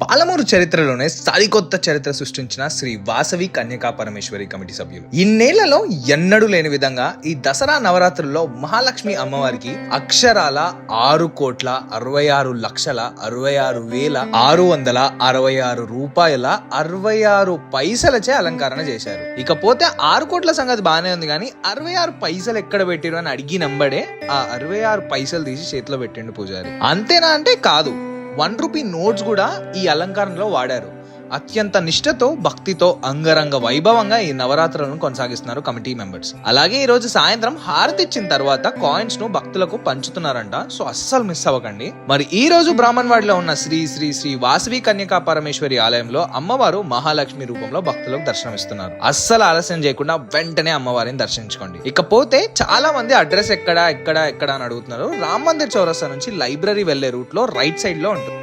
పాలమూరు చరిత్రలోనే సరికొత్త చరిత్ర సృష్టించిన శ్రీ వాసవి కన్యకా పరమేశ్వరి కమిటీ సభ్యులు ఇన్నేళ్లలో ఎన్నడూ లేని విధంగా ఈ దసరా నవరాత్రుల్లో మహాలక్ష్మి అమ్మవారికి అక్షరాల 6,66,66,666 రూపాయల 66 పైసలచే అలంకరణ చేశారు. ఇకపోతే 6 కోట్ల సంగతి బానే ఉంది కానీ 66 పైసలు ఎక్కడ పెట్టిరు అని అడిగి నంబడే ఆ 66 పైసలు తీసి చేతిలో పెట్టిండు పూజారి. అంతేనా అంటే కాదు, 1 రూపీ నోట్స్ కూడా ఈ అలంకరణలో వాడారు. అత్యంత నిష్ఠతో భక్తితో అంగరంగ వైభవంగా ఈ నవరాత్రులను కొనసాగిస్తున్నారు కమిటీ మెంబర్స్. అలాగే ఈ రోజు సాయంత్రం హారతి ఇచ్చిన తర్వాత కాయిన్స్ ను భక్తులకు పంచుతున్నారంట. సో అస్సలు మిస్ అవ్వకండి. మరి ఈ రోజు బ్రాహ్మణవాడిలో ఉన్న శ్రీ శ్రీ శ్రీ వాసవి కన్యకా పరమేశ్వరి ఆలయంలో అమ్మవారు మహాలక్ష్మి రూపంలో భక్తులకు దర్శనమిస్తున్నారు. అస్సలు ఆలస్యం చేయకుండా వెంటనే అమ్మవారిని దర్శించుకోండి. ఇకపోతే చాలా మంది అడ్రస్ ఎక్కడ అని అడుగుతున్నారు. రామ్ మందిర్ చౌరస్తా నుంచి లైబ్రరీ వెళ్లే రూట్ లో రైట్ సైడ్ లో ఉంటుంది.